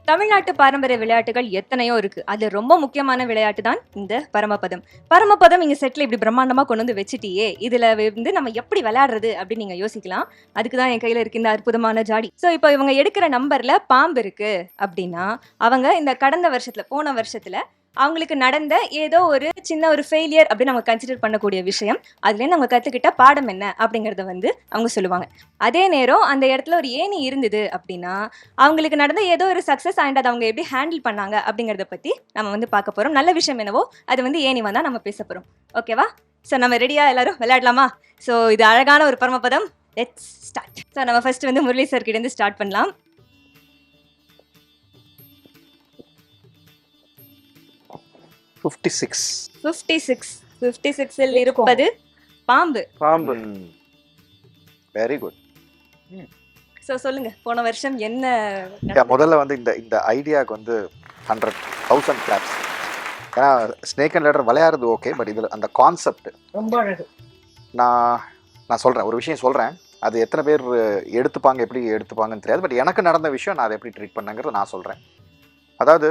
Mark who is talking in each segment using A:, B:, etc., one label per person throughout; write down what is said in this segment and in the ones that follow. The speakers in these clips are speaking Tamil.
A: தமிழ்நாட்டு பாரம்பரிய விளையாட்டுகள் எத்தனையோ இருக்கு. அதுல ரொம்ப முக்கியமான விளையாட்டு தான் இந்த பரமபதம். பரமபதம் இங்க செட்ல இப்படி பிரம்மாண்டமா கொண்டு வந்து வச்சுட்டியே, இதுல நம்ம எப்படி விளையாடுறது அப்படின்னு நீங்க யோசிக்கலாம். அதுக்கு தான் என் கையில இருக்கு இந்த அற்புதமான ஜாடி. சோ இப்போ இவங்க எடுக்கிற நம்பர்ல பாம்பு இருக்கு அப்படின்னா, அவங்க இந்த கடந்த வருஷத்துல போன வருஷத்துல அவங்களுக்கு நடந்த ஏதோ ஒரு சின்ன ஒரு ஃபெயிலியர் அப்படின்னு அவங்க கன்சிடர் பண்ணக்கூடிய விஷயம், அதுலேருந்து அவங்க கத்துக்கிட்ட பாடம் என்ன அப்படிங்கறத அவங்க சொல்லுவாங்க. அதே நேரம் அந்த இடத்துல ஒரு ஏணி இருந்தது அப்படின்னா, அவங்களுக்கு நடந்த ஏதோ ஒரு சக்சஸ் அண்ட் அதை அவங்க எப்படி ஹேண்டில் பண்ணாங்க அப்படிங்கறத பத்தி நம்ம பார்க்க போறோம். நல்ல விஷயம் என்னவோ அது ஏணி வந்தா நம்ம பேச போறோம். ஓகேவா? ஸோ நம்ம ரெடியா எல்லாரும் விளையாடலாமா? ஸோ இது அழகான ஒரு பரமபதம். Let's start. ஸோ நம்ம ஃபர்ஸ்ட் முரளி சார் கிட்ட இருந்து ஸ்டார்ட் பண்ணலாம். 56 இல் இருப்பது பாம்பு.
B: Very good.
A: சோ சொல்லுங்க, போன வருஷம் என்ன?
B: முதல்ல இந்த ஐடியாக்கு 100,000 கிளாப்ஸ். ஏன்னா ஸ்னேக் அண்ட் லேடர் விளையாடுறது ஓகே, பட் இதில் அந்த கான்செப்ட்
C: ரொம்ப அழகு.
B: நான் சொல்கிறேன், ஒரு விஷயம் சொல்கிறேன். அது எத்தனை பேர் எடுத்துப்பாங்க, எப்படி எடுத்துப்பாங்கன்னு தெரியாது. பட் எனக்கு நடந்த விஷயம் நான் அதை எப்படி ட்ரீட் பண்ணேங்கிறத நான் சொல்கிறேன். அதாவது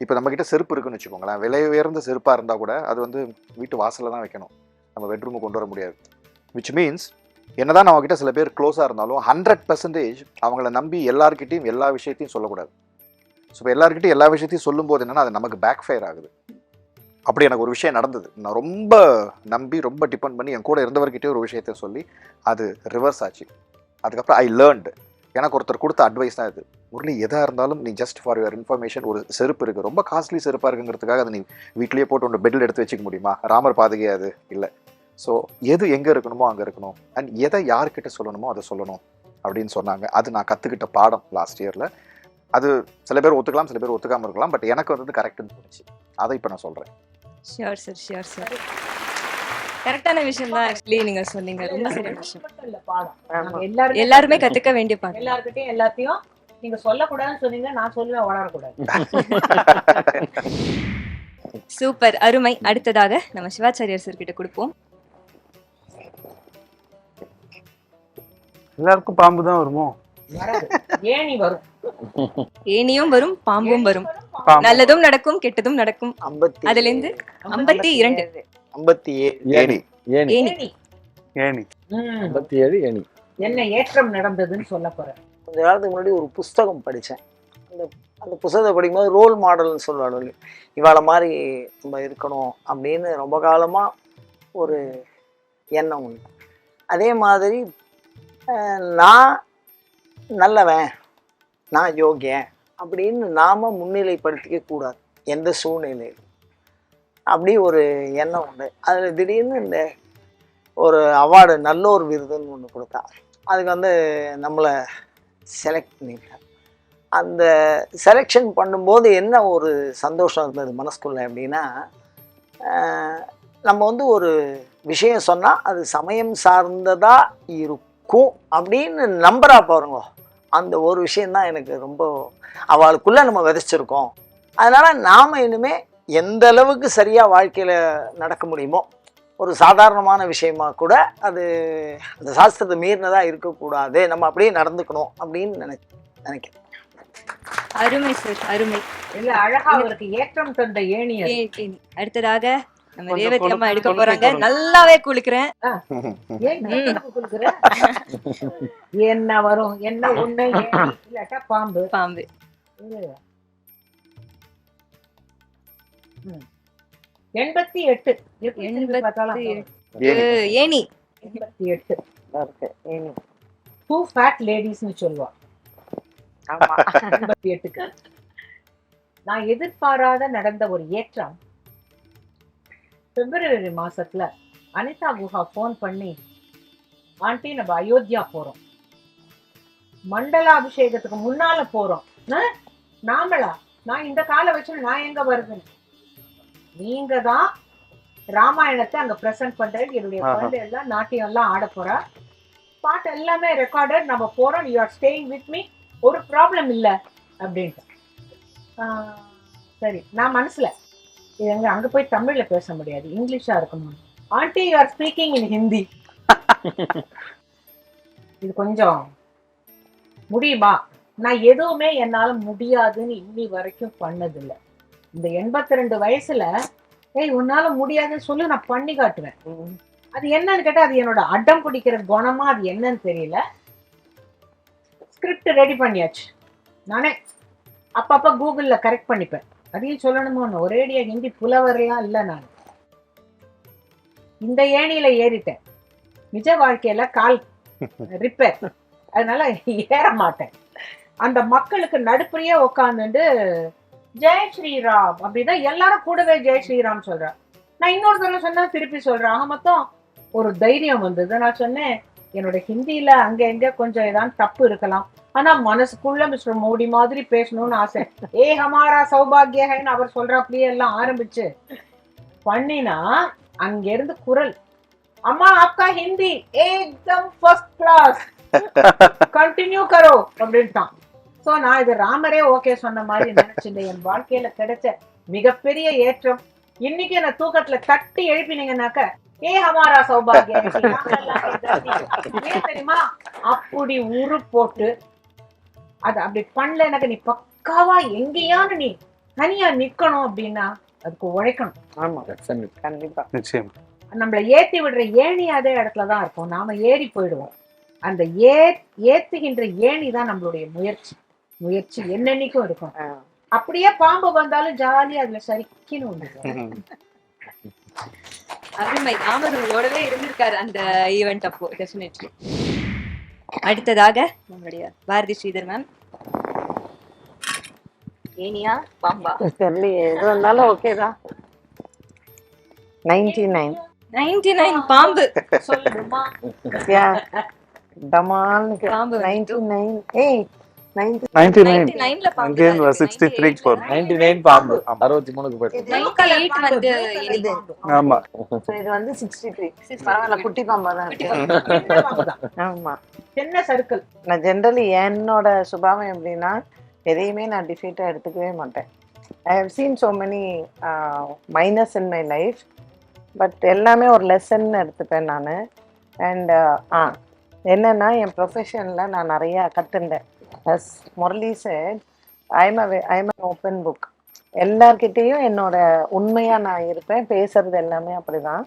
B: இப்போ நம்மக்கிட்ட செருப்பு இருக்குன்னு வச்சுக்கோங்களேன். விலை உயர்ந்த செருப்பாக இருந்தால் கூட அது வீட்டு வாசலில் தான் வைக்கணும், நம்ம பெட்ரூமுக்கு கொண்டு வர முடியாது. விச் மீன்ஸ் என்னதான் நம்மக்கிட்ட சில பேர் க்ளோஸாக இருந்தாலும் 100% அவங்கள நம்பி எல்லாருக்கிட்டையும் எல்லா விஷயத்தையும் சொல்லக்கூடாது. ஸோ இப்போ எல்லாருக்கிட்டையும் எல்லா விஷயத்தையும் சொல்லும்போது என்னென்னா அது நமக்கு பேக் ஃபயர் ஆகுது. அப்படி எனக்கு ஒரு விஷயம் நடந்தது. நான் ரொம்ப நம்பி ரொம்ப டிபெண்ட் பண்ணி என் கூட இருந்தவர்கிட்டே ஒரு விஷயத்த சொல்லி அது ரிவர்ஸ் ஆச்சு. அதுக்கப்புறம் ஐ லேர்ன்டு. எனக்கு ஒருத்தர் கொடுத்த அட்வைஸ் தான் இது. முரளி, எதாக இருந்தாலும் நீ ஜஸ்ட் ஃபார் யுவர் இன்ஃபர்மேஷன், ஒரு செருப்பு இருக்குது, ரொம்ப காஸ்ட்லி செருப்பாக இருக்குங்கிறதுக்காக அதை நீ வீட்லேயே போட்டு ஒன்று பெட்டில் எடுத்து வச்சுக்க முடியுமா? ராமர் பாதுகை அது இல்லை. ஸோ எது எங்கே இருக்கணுமோ அங்கே இருக்கணும், அண்ட் எதை யார்கிட்ட சொல்லணுமோ அதை சொல்லணும் அப்படின்னு சொன்னாங்க. அது நான் கற்றுக்கிட்ட பாடம் லாஸ்ட் இயரில். அது சில பேர் ஒத்துக்கலாம், சில பேர் ஒத்துக்காமல் இருக்கலாம். பட் எனக்கு கரெக்டுன்னு தோணுச்சு. அதை இப்போ நான் சொல்கிறேன்.
A: Sure sir, sure sir. கரெக்டான விஷயம் தான் ஆக்சுவலி நீங்க சொன்னீங்க. ரொம்ப சரியான விஷயம். எல்லாருமே கத்துக்க வேண்டிய பாடம்.
C: எல்லார்கிட்டயும் எல்லாத்தையும் நீங்க சொல்லக்கூடாதுன்னு சொன்னீங்க, நான் சொல்ல வளரக்கூடாது.
A: சூப்பர், அருமை. அடுத்ததாக நம்ம சிவாச்சாரியார் சார் கிட்ட கொடுப்போம்.
D: எல்லாருக்கும் பாம்பு தான் வருமோ?
C: ஏணி வரும்,
A: ஏணியும் வரும், பாம்பும் வரும். நல்லதும் நடக்கும், கெட்டதும் நடக்கும். அதுல இருந்து 52
B: ஏணி.
D: ஏணி
E: 57 ஏணி.
C: என்ன ஏற்றம் நடந்ததுன்னு சொல்ல போறேன்.
F: கொஞ்ச காலத்துக்கு முன்னாடி ஒரு புஸ்தகம் படித்தேன். அந்த புஸ்தகத்தை படிக்கும்போது ரோல் மாடல்னு சொல்லுவாங்க, இவாளை மாதிரி நம்ம இருக்கணும் அப்படின்னு ரொம்ப காலமாக ஒரு எண்ணம் உண்டு. அதே மாதிரி நான் நல்லவன், நான் யோகியன் அப்படின்னு நாம் முன்னிலைப்படுத்திக்க கூடாது எந்த சூழ்நிலையிலும். அப்படி ஒரு எண்ணம் உண்டு. அதில் திடீர்னு இந்த ஒரு அவார்டு, நல்லோர் விருதுன்னு ஒன்று கொடுத்தா. அதுக்கு நம்மளை செலக்ட் பண்ணிட்டார். அந்த செலெக்ஷன் பண்ணும்போது என்ன ஒரு சந்தோஷம் இருந்தது மனசுக்குள்ள அப்படின்னா, நம்ம ஒரு விஷயம் சொன்னால் அது சமயம் சார்ந்ததாக இருக்கும் அப்படின்னு நம்புறா பாருங்க. அந்த ஒரு விஷயந்தான் எனக்கு ரொம்ப அவளுக்குள்ளே நம்ம விதைச்சிருக்கோம். அதனால் நாம் இனிமேல் எந்த அளவுக்கு சரியாக வாழ்க்கையில் நடக்க முடியுமோ, ஒரு சாதாரணமான விஷயமா கூட அது அந்த சாஸ்திரத்தை மீறினதாக இருக்கக்கூடாது, நம்ம அப்படியே நடந்துக்கணும் அப்படின்னு நினைக்கிறேன்.
A: அருமை சார், அருமை.
C: இல்ல, அழகா அவருக்கு ஏற்றம் தந்த ஏணி.
A: அடுத்ததாக நம்ம ரேவதி அம்மா எடுக்க போறாங்க. நல்லாவே குளிக்கிறேன்.
C: என்ன வரும், என்ன ஒண்ணு, இல்லாட்டா பாம்பு.
A: பாம்பு.
C: ம். 88
A: ஏணி.
C: 88 ஏணி. 2 fat ladiesனு சொல்லுவா. 88க்கு நான் எதிர்பாராத நடந்த ஒரு ஏற்றம். பிப்ரவரி மாசத்துல அனிதா குஹா போன் பண்ணி, ஆண்டி நம்ம அயோத்தியா போறோம், மண்டலாபிஷேகத்துக்கு முன்னால போறோம். நாமளா? நான் இந்த காலை வச்சு நான் எங்க வருதுன்னு, நீங்க தான் ராமாயணத்தை அங்க பிரசன்ட் பண்றது, என்னுடைய குழந்தை எல்லாம் நாட்டியம் எல்லாம் ஆட போறா, பாட்டு எல்லாமே ரெக்கார்டட், நம்ம போறோம், you are staying with me, ஒரு ப்ராப்ளம் இல்லை அப்படின்ட்டு. சரி, நான் மனசுல இது அங்க போய் தமிழ்ல பேச முடியாது, இங்கிலீஷா இருக்கணும். ஆண்டி யூ ஆர் ஸ்பீக்கிங் இன் ஹிந்தி, இது கொஞ்சம் முடியுமா நான் எதுவுமே என்னால முடியாதுன்னு இன்னி வரைக்கும் பண்ணதில்லை. இந்த 82 வயசுல ஏய் உன்னால முடியாதுன்னு சொல்லி நான் பண்ணி காட்டுவேன். அது என்னன்னு கேட்டா அது என்னோட அடம் பிடிக்கிற குணமா அது என்னன்னு தெரியல. ஸ்கிரிப்ட் ரெடி பண்ணியாச்சு. நானே அப்பப்ப கூகுள்ல கரெக்ட் பண்ணிப்பேன். அதையும் சொல்லணுமோ, ஒரேடியா ஹிந்தி புலவரெல்லாம் இல்லை. நான் இந்த ஏணியில ஏறிட்டேன். நிஜ வாழ்க்கையில கால் ரிப்பேர், அதனால ஏற மாட்டேன். அந்த மக்களுக்கு நடுப்புறையே உட்காந்துட்டு ஜெய் ஸ்ரீராம் அப்படின்னா எல்லாரும் கூடவே ஜெய் ஸ்ரீராம் சொல்றேன். நான் இன்னொரு தடவை சொன்னா திருப்பி சொல்றேன். ஆக மொத்தம் ஒரு தைரியம் வந்தது. நான் சொன்னேன் என்னோட ஹிந்தியில அங்க எங்க கொஞ்சம் ஏதாவது தப்பு இருக்கலாம், ஆனா மனசுக்குள்ள மிஸ்டர் மோடி மாதிரி பேசணும்னு ஆசை. ஏ ஹமாரா சௌபாகியன்னு அவர் சொல்றாப்லயே எல்லாம் ஆரம்பிச்சு பண்ணினா அங்க இருந்து குரல், அம்மா ஆப்கா ஹிந்தி ஏக்தம் ஃபர்ஸ்ட் கிளாஸ், கண்டினியூ கரோ அப்படின்ட்டான். சோ நான் இது ராமரே ஓகே சொன்ன மாதிரி நினைச்சிருந்தேன். என் வாழ்க்கையில கிடைச்ச மிகப்பெரிய ஏற்றம். இன்னைக்கு என்ன தூக்கத்துல தட்டி எழுப்பினீங்கன்னாக்க ஏ ஹமாரா சௌபாகியம் தெரியுமா அப்படி உரு போட்டு அது அப்படி பண்ணல. எனக்கு நீ பக்காவா எங்கேயானு நீ தனியா நிக்கணும் அப்படின்னா அதுக்கு உழைக்கணும்.
F: ஆமா கண்டிப்பா
D: நிச்சயம்.
C: நம்மள ஏத்தி விடுற ஏணி அதே இடத்துலதான் இருக்கும், நாம ஏறி போயிடுவோம். அந்த ஏத்துகின்ற ஏணி தான் நம்மளுடைய முயற்சி. முயற்சி என்னன்னைக்கும் இருக்கும். அப்படியே பாம்பு வந்தாலும் ஜாலியா அதுல சரிக்கின்னு ஒண்ணு.
A: அருமை. ஆமர் உங்களோடவே இருந்திருக்காரு அந்த ஈவெண்ட் அப்போ. டெஃபினெட்லி. அடுத்ததாக நம்மளுடைய பாரதி ஸ்ரீதர் மேம். ஏனியா பாம்பா
F: தெரியலையே, எது வந்தாலும் ஓகே தான்.
A: 99 பாம்பு
C: சொல்லுமா
F: டமால்னு
A: பாம்பு
F: 99. ஏய்
A: 99ல பாம்பு.
D: அங்கேயும் 63 க்கு போறோம்.
E: 99 பாம்பு 63க்கு போயிட்டு
A: 98 வந்து
F: இது
D: ஆமா.
F: இது வந்து 63. பரவாயில்ல, குட்டி பாம்பா தான் இருக்கு. ஆமா,
C: சின்ன சர்க்கிள்.
F: நான் ஜென்ரலி என்னோட சுபாவம் எப்படின்னா எதையுமே நான் டிஃபீட்டா எடுத்துக்கவே மாட்டேன். I have seen so many minus in my life, but எல்லாமே ஒரு லெசன் எடுத்துப்பேன் நான். அண்ட் என்னன்னா என் ப்ரொஃபஷனில் நான் நிறையா கற்றுண்டேன். As Murali said, I'm an open book. எல்லார்கிட்டேயும் என்னோட உண்மையாக நான் இருப்பேன், பேசுறது எல்லாமே அப்படிதான்.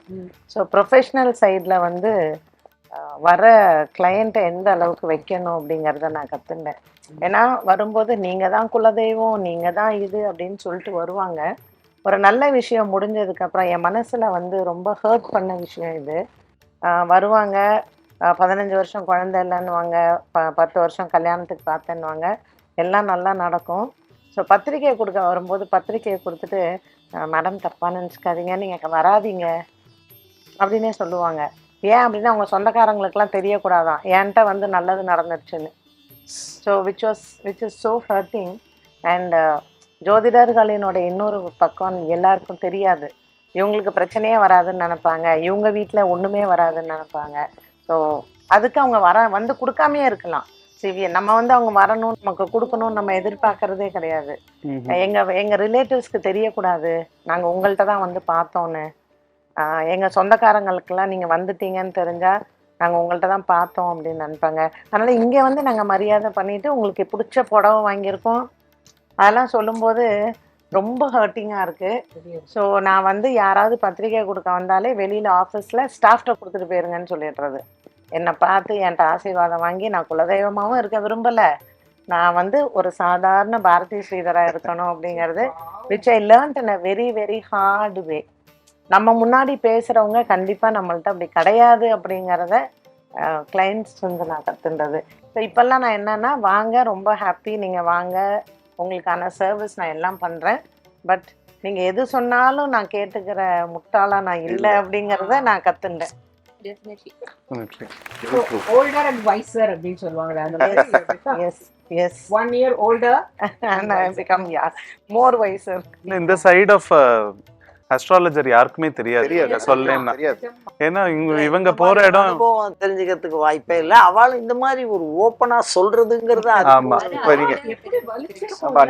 F: ஸோ ப்ரொஃபஷ்னல் சைடில் வந்து வர கிளையண்ட்டை எந்த அளவுக்கு வைக்கணும் அப்படிங்கிறத நான் கற்றுண்டேன். ஏன்னா வரும்போது நீங்கள் தான் குலதெய்வம், நீங்கள் தான் இது அப்படின்னு சொல்லிட்டு வருவாங்க. ஒரு நல்ல விஷயம் முடிஞ்சதுக்கப்புறம் என் மனசில் வந்து ரொம்ப ஹர்ட் பண்ண விஷயம் இது. வருவாங்க, 15 வருஷம் குழந்தை இல்லைன்னுவாங்க, 10 வருஷம் கல்யாணத்துக்கு பார்த்தேன்னுவாங்க, எல்லாம் நல்லா நடக்கும். ஸோ பத்திரிக்கையை கொடுக்க வரும்போது பத்திரிக்கையை கொடுத்துட்டு மேடம் தப்பாக நினச்சிக்காதீங்க, நீங்கள் வராதீங்க அப்படின்னே சொல்லுவாங்க. ஏன் அப்படின்னா அவங்க சொந்தக்காரங்களுக்கெல்லாம் தெரியக்கூடாதான் என்கிட்ட வந்து நல்லது நடந்துருச்சுன்னு. So which is so hurting. And ஜோதிடர்களினோட இன்னொரு பக்கம் எல்லாருக்கும் தெரியாது. இவங்களுக்கு பிரச்சனையே வராதுன்னு நினைப்பாங்க, இவங்க வீட்டில் ஒன்றுமே வராதுன்னு நினைப்பாங்க. ஸோ அதுக்கு அவங்க வந்து கொடுக்காமே இருக்கலாம். சரி, நம்ம வந்து அவங்க வரணும், நமக்கு கொடுக்கணும்னு நம்ம எதிர்பார்க்கறதே கிடையாது. எங்கள் ரிலேட்டிவ்ஸ்க்கு தெரியக்கூடாது நாங்கள் உங்கள்கிட்ட தான் வந்து பார்த்தோன்னு. எங்கள் சொந்தக்காரங்களுக்கெல்லாம் நீங்கள் வந்துட்டீங்கன்னு தெரிஞ்சால் நாங்கள் உங்கள்கிட்ட தான் பார்த்தோம் அப்படின்னு நினைப்பாங்க. அதனால் இங்கே வந்து நாங்கள் மரியாதை பண்ணிவிட்டு உங்களுக்கு பிடிச்ச புடவை வாங்கியிருக்கோம் அதெல்லாம் சொல்லும்போது ரொம்ப ஹர்ட்டிங்காக இருக்குது. ஸோ நான் வந்து யாராவது பத்திரிக்கை கொடுக்க வந்தாலே வெளியில் ஆஃபீஸில் ஸ்டாஃப்கிட்ட கொடுத்துட்டு போயிருங்கன்னு சொல்லிடுறது. என்னை பார்த்து என்கிட்ட ஆசீர்வாதம் வாங்கி நான் குலதெய்வமாகவும் இருக்க விரும்பலை, நான் வந்து ஒரு சாதாரண பாரதி ஸ்ரீதராக இருக்கணும் அப்படிங்கிறது which I learned in a very very hard way. நம்ம முன்னாடி பேசுகிறவங்க கண்டிப்பாக நம்மள்ட்ட அப்படி கிடையாது அப்படிங்கிறத கிளைண்ட்ஸ் வந்து நான் கற்றுன்றது. ஸோ இப்போல்லாம் நான் என்னென்னா, வாங்க ரொம்ப ஹாப்பி, நீங்கள் வாங்க, உங்களுக்கான சர்வீஸ் நான் எல்லாம் பண்ணுறேன், பட் நீங்கள் எது சொன்னாலும் நான் கேட்டுக்கிற முட்டாளாக நான் இல்லை அப்படிங்கிறத நான் கற்றுண்டேன்.
C: older and wiser அப்படின்னு சொல்லுவாங்களே அந்த மாதிரி.
F: Yes
C: 1 year older
F: and I become more wiser.
D: இந்த சைடு ஆஃப் அஸ்ட்ராலஜர் யாருக்குமே தெரியாது சொல்லேன்னா. ஏன்னா இவங்க போற இடம்
F: அனுபவம் தெரிஞ்சுக்கிறதுக்கு வாய்ப்பே இல்லை. அவளும் இந்த மாதிரி ஒரு ஓப்பனா சொல்றதுங்கிறது
D: ஆமா.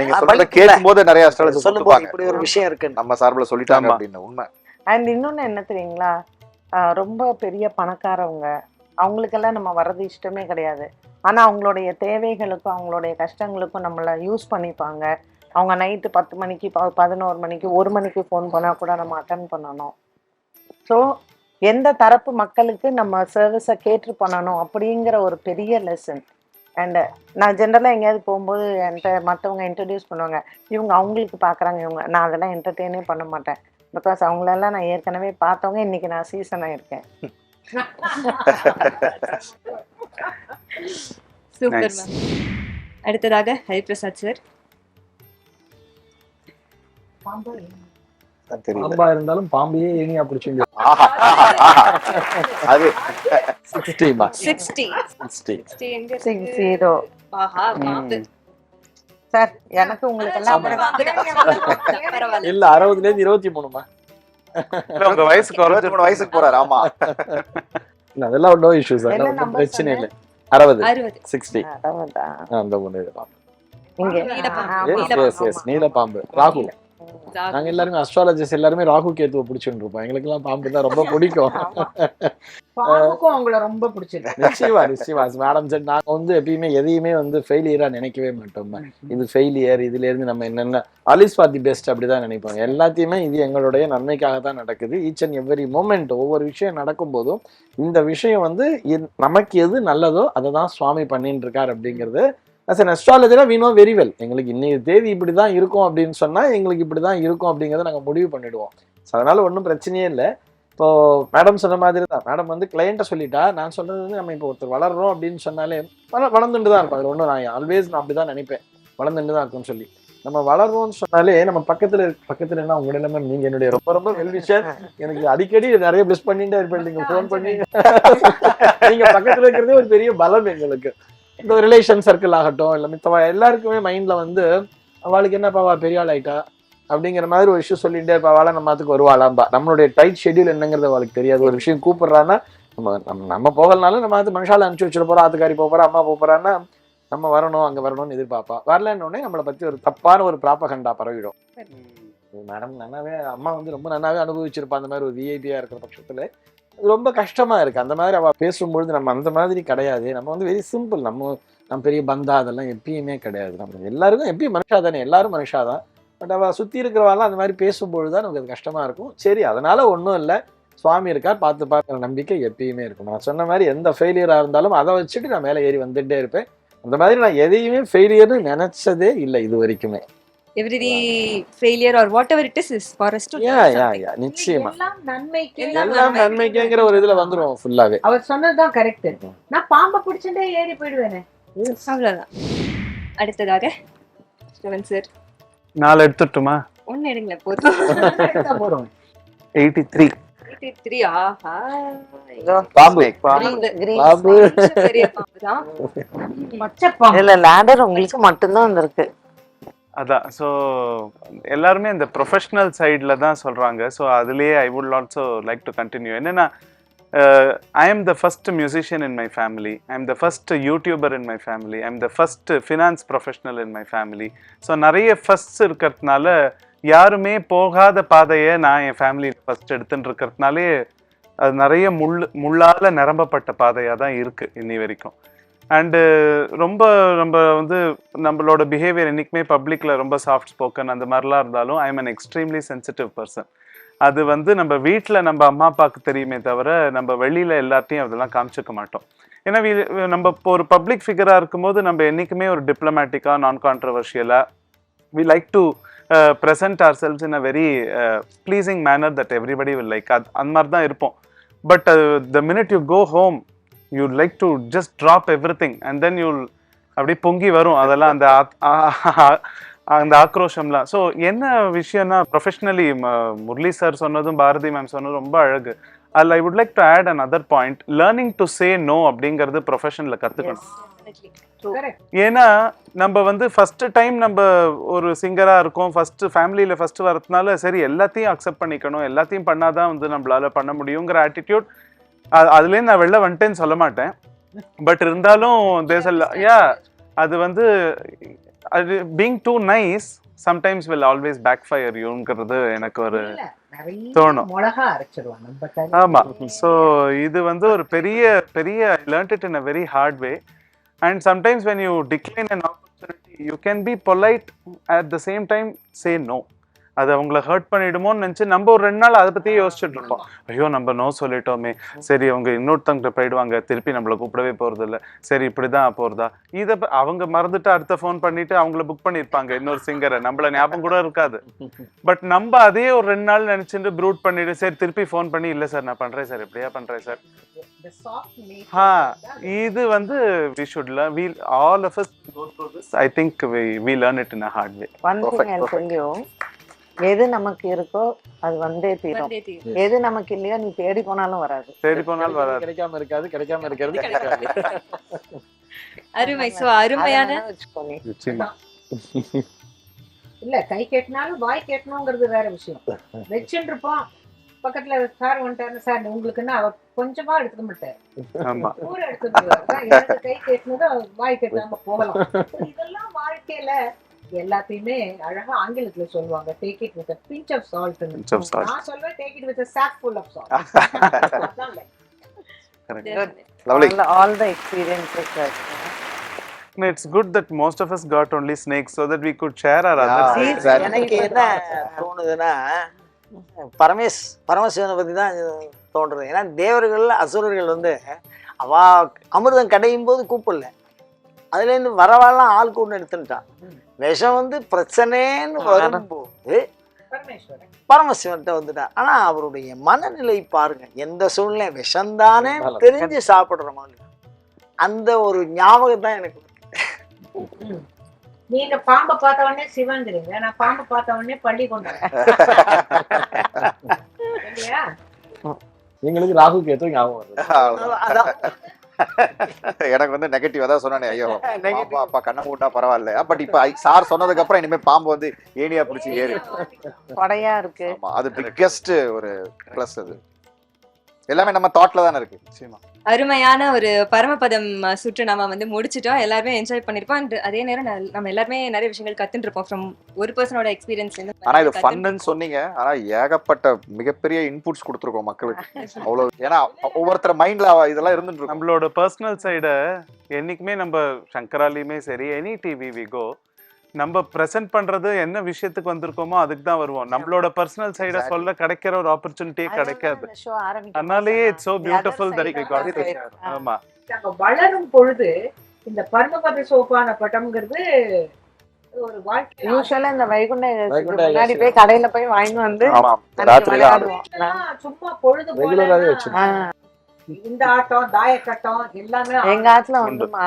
B: நீங்க சொல்றத கேட்கும்போது நிறைய அஸ்ட்ராலஜர்
F: சொல்லும்போது இப்படி ஒரு விஷயம் இருக்கு
B: நம்ம சார்பில் சொல்லிட்டாங்க அப்படின்னு உண்மை.
F: அண்ட் இன்னொன்னு என்ன தெரியுங்களா, ரொம்ப பெரிய பணக்காரவங்க
G: அவங்களுக்கெல்லாம் நம்ம வர்றது இஷ்டமே கிடையாது. ஆனா அவங்களுடைய தேவைகளுக்கும் அவங்களுடைய கஷ்டங்களுக்கும் நம்மளை யூஸ் பண்ணிப்பாங்க. அவங்க நைட்டு 10 மணிக்கு 11 மணிக்கு 1 மணிக்கு ஃபோன் பண்ணா கூட நம்ம அட்டன் பண்ணணும். ஸோ எந்த தரப்பு மக்களுக்கு நம்ம சர்வீஸை கேட்டு பண்ணணும் அப்படிங்கிற ஒரு பெரிய லெசன். அண்டு நான் ஜென்ரலாக எங்கேயாவது போகும்போது என்கிட்ட மற்றவங்க இன்ட்ரடியூஸ் பண்ணுவாங்க, இவங்க அவங்களுக்கு பார்க்குறாங்க இவங்க. நான் அதெல்லாம் என்டர்டெயினே பண்ண மாட்டேன். பிகாஸ் அவங்களெல்லாம் நான் ஏற்கனவே பார்த்தவங்க. இன்னைக்கு நான் சீசனாக இருக்கேன்.
A: Super ma'am. அடுத்ததாக ஹரிபிரசாத் சார்.
B: தெரியல.
E: பாம்பா இருந்தாலும் பாம்பையே ஏனியா பிடிச்சிங்க.
B: அது
E: 60 மா.
A: 60 எங்க இருக்கு?
G: 60.
A: ஆஹா, பாம்பு.
G: சார் எனக்கு உங்களுக்கு எல்லாம்
A: பரவாயில்ல.
E: இல்ல 60ல இருந்து 23 மா.
D: உங்க வயசு
B: 23 வயசுக்கு போறாரு. ஆமா,
E: இல்ல அதெல்லாம் நோ இஷ்யூஸ்.
G: என்ன
E: அதெல்லாம்
G: number
E: பிரச்சனை இல்ல. 60
A: 60
E: 60 அந்த ஒண்ணு இது பாம்பு.
G: இங்க
E: எஸ் நீல பாம்பு ராகு. நாங்க எல்லாருமே அஸ்ட்ராலஜிஸ்ட் எல்லாருமே ராகு கேத்துவை பிடிச்சுட்டு இருப்போம். எங்களுக்கு எல்லாம் பாம்பு தான் ரொம்ப பிடிக்கும்.
C: பாம்புக்கும் அவங்கள ரொம்ப பிடிச்சிருக்கு.
E: நிச்சயமா மேடம் சார், நாங்க வந்து எப்பயுமே எதையுமே வந்து ஃபெயிலியரா நினைக்கவே மாட்டோம். இது ஃபெயிலியர், இதுல இருந்து நம்ம என்னென்ன ஆல்வேஸ் ஃபார் தி பெஸ்ட் அப்படிதான் நினைப்போம். எல்லாத்தையுமே இது எங்களுடைய நன்மைக்காக தான் நடக்குது. ஈச் அண்ட் எவ்ரி மூமெண்ட் ஒவ்வொரு விஷயம் நடக்கும் போதும் இந்த விஷயம் வந்து நமக்கு எது நல்லதோ அதை தான் சுவாமி பண்ணிட்டு இருக்காரு அப்படிங்கிறது as an astrologer we know very well. எங்களுக்கு இன்னைக்கு தேதி இப்படி தான் இருக்கும் அப்படின்னு சொன்னா எங்களுக்கு இப்படி தான் இருக்கும் அப்படிங்கிறத நாங்கள் முடிவு பண்ணிடுவோம். ஸோ அதனால ஒன்றும் பிரச்சனையே இல்லை. இப்போ மேடம் சொன்ன மாதிரி தான், மேடம் வந்து கிளையண்ட்டை சொல்லிட்டா, நான் சொல்றது வந்து நம்ம இப்போ ஒருத்தர் வளர்றோம் அப்படின்னு சொன்னாலே வளர்ந்துட்டு தான் இருப்பாங்க. ஒன்றும் நான் ஆல்வேஸ் நான் அப்படி தான் நினைப்பேன், வளர்ந்துட்டு தான் இருக்கும்னு சொல்லி. நம்ம வளர்றோம்னு சொன்னாலே நம்ம பக்கத்துல என்ன உங்க எல்லாமே நீங்க என்னுடைய ரொம்ப ரொம்ப வெல்விஷர். எனக்கு அடிக்கடி நிறைய பிளஸ் பண்ணிட்டே இருப்பேன். நீங்க ஃபோன் பண்ணி நீங்க பக்கத்துல இருக்கிறதே ஒரு பெரிய பலம் எங்களுக்கு. இந்த ரிலேஷன் சர்க்கிள் ஆகட்டும், இல்லை மித்தவா எல்லாருக்குமே மைண்ட்ல வந்து அவளுக்கு என்னப்பா பெரிய ஆள் ஆயிட்டா அப்படிங்கிற மாதிரி ஒரு விஷயம் சொல்லிட்டே இருப்பா. அவளை நம்ம அதுக்கு வருவாளாம்பா. நம்மளுடைய டைட் ஷெட்யூல் என்னங்கிறது அவளுக்கு தெரியாது. ஒரு விஷயம் கூப்பிடுறான்னா நம்ம போகலனாலும் நம்ம அது மனுஷால அனுப்பிச்சு வச்சுட்டு போறோம். ஆத்துக்காரி போறா, அம்மா போறான்னா நம்ம வரணும், அங்க வரணும்னு எதிர்பார்ப்பா. வரலன்னொடனே நம்மளை பத்தி ஒரு தப்பான ஒரு ப்ராபகண்டா பரவிடும். மேடம் நன்னாவே அம்மா வந்து ரொம்ப நன்னாவே அனுபவிச்சிருப்பா அந்த மாதிரி ஒரு விஐபியா இருக்கிற பட்சத்துல. ரொம்ப கஷ்டமா இருக்கு அந்த மாதிரி அவ பேசும்பொழுது. நம்ம அந்த மாதிரி கிடையாது. நம்ம வந்து வெரி சிம்பிள். நம்ம பெரிய பந்தா அதெல்லாம் எப்பயுமே கிடையாது. நம்ம எல்லாருக்கும் எப்பயும் மனுஷா தானே, எல்லாரும் மனுஷா தான். பட் அவ சுத்தி இருக்கிறவாள் அந்த மாதிரி பேசும்பொழுது தான் நமக்கு அது கஷ்டமா இருக்கும். சரி, அதனால ஒன்றும் இல்லை, சுவாமி இருக்கார், பார்த்து பார்க்குற நம்பிக்கை எப்பயுமே இருக்கும். நான் சொன்ன மாதிரி எந்த ஃபெயிலியராக இருந்தாலும் அதை வச்சுட்டு நான் மேலே ஏறி வந்துட்டே இருப்பேன். அந்த மாதிரி நான் எதையுமே ஃபெயிலியர்னு நினைச்சதே இல்லை இது வரைக்குமே.
A: Every failure or whatever it is for us to learn something.
E: நிச்சயமா
C: எல்லாம் நன்மைக்கு.
E: எல்லாம் நன்மைக்குங்கிற ஒரு இதுல வந்துரும் ஃபுல்லாவே.
C: அவர் சொன்னதுதான் கரெக்ட். நான் பாம்பை பிடிச்சிட்டே ஏறி போயிடுவேனே.
A: அவ்வளவுதான். அடுத்ததாக ஸ்ரவன் சார்.
D: 4 எடுத்துட்டுமா?
A: 1 எடுங்களேன் போதும்.
E: போறோம்
D: 83.
A: 83. ஆஹா,
E: பாம்பு
A: பாம்பு பெரிய பாம்பு தான்.
C: பச்சை பாம்பு.
G: இல்ல லேடர் உங்களுக்கு மட்டும்தான் வந்திருக்கு.
D: அதான். ஸோ எல்லாருமே இந்த ப்ரொஃபஷ்னல் சைடில் தான் சொல்கிறாங்க. ஸோ அதுலேயே I would also like to continue. என்னென்னா, I am the first musician in my family, I am the first YouTuber in my family, I am the first finance professional in my family. So நிறைய ஃபஸ்ட்ஸ் இருக்கிறதுனால யாருமே போகாத பாதையை நான் என் ஃபேமிலியில் ஃபஸ்ட் எடுத்துன்னு இருக்கிறதுனாலே அது நிறைய முள்ளால் நிரம்பப்பட்ட பாதையாக தான் இருக்குது இன்னி வரைக்கும். அண்டு ரொம்ப நம்ம வந்து நம்மளோட பிஹேவியர் என்றைக்குமே பப்ளிக்கில் ரொம்ப சாஃப்ட் ஸ்போக்கன் அந்த மாதிரிலாம் இருந்தாலும் I am an extremely sensitive person. அது வந்து நம்ம வீட்டில் நம்ம அம்மா அப்பாவுக்கு தெரியுமே தவிர நம்ம வெளியில் எல்லாத்தையும் அதெல்லாம் காமிச்சிக்க மாட்டோம். ஏன்னா நம்ம இப்போ ஒரு பப்ளிக் ஃபிகராக இருக்கும்போது நம்ம என்றைக்குமே ஒரு டிப்ளமேட்டிக்காக நான் கான்ட்ரவர்ஷியலாக we like to present ourselves in a very pleasing manner that everybody will like. அந்த மாதிரி தான் இருப்போம். But the minute you go home you'd like to just drop everything and then you'll அப்படி பொங்கி வரும் அதெல்லாம் அந்த ஆக்ரோஷம்லாம். ஸோ என்ன விஷயம்னா, ப்ரொஃபஷ்னலி முரளி சார் சொன்னதும் பாரதி மேம் சொன்னதும் ரொம்ப அழகு. அதில் I would like to add another point. Learning to say no அப்படிங்கிறது ப்ரொஃபஷனில் கற்றுக்கணும். ஏன்னா நம்ம வந்து ஃபர்ஸ்ட் டைம் நம்ம ஒரு சிங்கராக இருக்கோம், ஃபஸ்ட்டு ஃபேமிலியில் ஃபஸ்ட்டு வரதுனால சரி எல்லாத்தையும் அக்செப்ட் பண்ணிக்கணும், எல்லாத்தையும் பண்ணாதான் வந்து நம்மளால பண்ண முடியுங்கிற ஆட்டிடியூட். அதுலேருந்து நான் வெளில வந்துட்டேன்னு சொல்ல மாட்டேன். பட் இருந்தாலும் அது வந்து அது being too nice sometimes will always backfire youங்கிறது எனக்கு ஒரு
C: இல்ல, நிறைய
D: தோணும்.
C: மிளகா அரைச்சிருவாங்க நம்ம தனி.
D: ஆமா. ஸோ இது வந்து ஒரு பெரிய பெரிய I learnt it in a very hard way. And sometimes when you decline an opportunity, you can be polite at the same time say no. அது அவங்கள ஹர்ட் பண்ணிடுமோன்னு நினச்சி நம்ம ஒரு 2 நாள் அதை பற்றியே யோசிச்சுட்டு இருப்போம். ஐயோ நம்ம நோ சொல்லிட்டோமே, சரி அவங்க இன்னொருத்தங்கிட்ட போயிடுவாங்க, திருப்பி நம்மளை கூப்பிடவே போகிறது இல்லை, சரி இப்படி தான் போகிறதா, இதை அவங்க மறந்துட்டு அடுத்த ஃபோன் பண்ணிட்டு அவங்கள புக் பண்ணியிருப்பாங்க இன்னொரு சிங்கரை, நம்மள ஞாபகம் கூட இருக்காது. பட் நம்ம அதே ஒரு 2 நாள் நினச்சிட்டு ப்ரூட் பண்ணிட்டு சரி திருப்பி ஃபோன் பண்ணி இல்லை சார் நான் பண்ணுறேன் சார் எப்படியா பண்ணுறேன் சார்.
C: The soft nature
D: இது வந்து we should learn, we all of us go through this. I think we learn it in a hard way.
G: One thing I'll tell you, எது நமக்கு இருக்கோ அது வந்தே தீரும்.
A: வந்தே தீரும்.
G: எது நமக்கு இல்லையோ நீ தேடி போனாலும் வராது.
D: தேடி போனால் வராது.
E: கிடைக்காம இருக்காது, கிடைக்காம இருக்கிறது கிடைக்காது.
A: அருமை. சோ அருமையான
G: அதை வச்சுக்கோ நீ.
D: நிச்சயமா.
C: இல்ல, கை கேட்டினாலும் வாய் கேட்டணுங்கிறது வேற விஷயம். வச்சுட்டு இருப்போம், பக்கத்துல சார் வந்துட்டாரு, சார் உங்களுக்குன்னா அவர் கொஞ்சமா எடுத்துக்க மாட்டார்,
D: ஆமா.
C: பூரா எடுத்துட்டு எனக்கு கை கேட்டணும் வாய் கேட்டாம போகலாம். இதெல்லாம் வாழ்க்கையில எல்லாத்தையுமே அழகா ஆங்கிலத்துல சொல்லுவாங்க, take it with a pinch of salt.
D: Pinch of salt.
C: நான் சொல்வேன் take it with a sack full of salt. அதான் like.
D: Correct.
B: Lovely.
G: All the experiences that
D: And it's good that most of us got only snakes so that we could share our other
B: Yeah.
D: snakes.
B: Exactly.
F: எனக்கு என்ன தோணுதுன்னா பரமசிவனை பத்தி தான் தோன்றுறது. ஏன்னா தேவர்கள் அசுரர்கள் வந்து அவா அமிர்தம் கடையும் போது கூப்பிடல, அதுலேருந்து வரவாலாம் ஆள் கூண்டு எடுத்துட்டான். விஷம் வந்து பிரச்சனைன்னு வரும்போது
C: பரமேஸ்வரன்
F: பரமசிவன்கிட்ட வந்துட்டான். ஆனா அவருடைய மனநிலை பாருங்க, எந்த சூழ்நிலை விஷம்தானே தெரிஞ்சு சாப்பிடுற மாதிரி அந்த ஒரு ஞாபகம் தான் எனக்கு.
C: நீங்க பாம்பை பார்த்த உடனே சிவங்கிறீங்க, நான் பாம்பை பார்த்த உடனே பள்ளி கொண்டாங்க இல்லையா?
E: எங்களுக்கு ராகு கேத்து ஞாபகம் வருது.
F: அதான்
B: எனக்கு வந்து நெகட்டிவ் அதான் சொன்னானே, ஐயோ பாம்பா அப்பா கண்ணை மூட்டா பரவாயில்ல, பட் இப்ப சார் சொன்னதுக்கு அப்புறம் இனிமே பாம்பு வந்து ஏனியா பிடிச்சி ஏறி.
G: கொடையா இருக்கு.
B: ஆமா, அது பிக்கெஸ்ட் ஒரு பிளஸ். அது எல்லாமே நம்ம தாட்ல தானே இருக்கு.
D: நிச்சயமா.
A: அருமையான ஒரு பரமபதம் சுற்று நம்ம வந்து முடிச்சிட்டோம். எல்லாருமே என்ஜாய் பண்ணிருப்போம். அண்ட் அதே நேரம் நம்ம எல்லாருமே நிறைய விஷயங்கள் கத்துட்டு இருப்போம் ஃப்ரம் ஒரு பர்சனோட எக்ஸ்பீரியன்ஸ்ல.
B: ஆனா இது ஃபன்னு சொன்னீங்க, ஆனா ஏகப்பட்ட மிகப்பெரிய இன்புட்ஸ் கொடுத்துருக்கோம் மக்களுக்கு. அவ்வளவு, ஏன்னா ஒவ்வொருத்தர் மைண்ட்ல இதெல்லாம் இருந்துட்டு இருக்கும்.
D: நம்மளோட பர்சனல் சைடை என்னைக்குமே நம்ம சங்கராலையுமே சரி எனி டிவி வி கோ, நம்ம ப்ரெசென்ட் பண்றது என்ன விஷயத்துக்கு வந்திருக்கோமோ அதுக்கு தான் வருவோம். நம்மளோட பர்சனல் சைடை சொல்ல கிடைக்கிற ஒரு ஆப்பர்ச்சுனிட்டியே கிடைக்காது. அதனாலேயே it's so beautiful that we got it. ஆமா,
C: நாங்க வளரும் பொழுது இந்த பரமபத சோபான பட்டம்ங்கிறது ஒரு வாழ்க்கை.
G: யூசுவலா இந்த வைகுண்ட
E: வைகுண்ட
G: முன்னாடி போய் கடையில போய் வாங்கி வந்து
B: ஆமா,
G: அன்னைக்கு
B: ராத்திரி
G: விளையாடுவோம்.
C: சும்மா பொழுது
E: ரெகுலராவே
C: போல
E: வச்சிருக்கோம்.
C: இந்த ஆட்டம் தாயக்கட்டம் எல்லாமே
G: எங்க ஆத்துல வந்துமா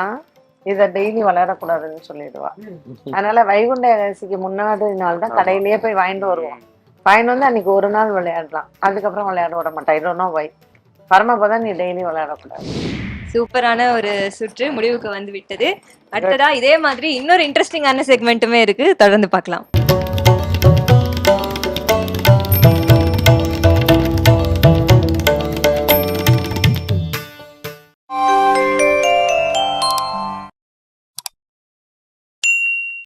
G: இத டெய்லி விளையாடக்கூடாதுன்னு சொல்லிடுவா. அதனால வைகுண்ட ஏகாதசிக்கு முன்னாடி நாள் தான் கடையிலேயே போய் வாங்கிட்டு வருவோம். வாங்கிட்டு வந்து அன்னைக்கு ஒரு நாள் விளையாடலாம், அதுக்கப்புறம் விளையாட விட மாட்டா. I don't know why. பரமபதம் நீ டெய்லி விளையாடக்கூடாது.
A: சூப்பரான ஒரு சுற்று முடிவுக்கு வந்து விட்டது. அடுத்ததா இதே மாதிரி இன்னொரு இன்ட்ரெஸ்டிங்கான செக்மெண்ட்டுமே இருக்கு, தொடர்ந்து பார்க்கலாம்.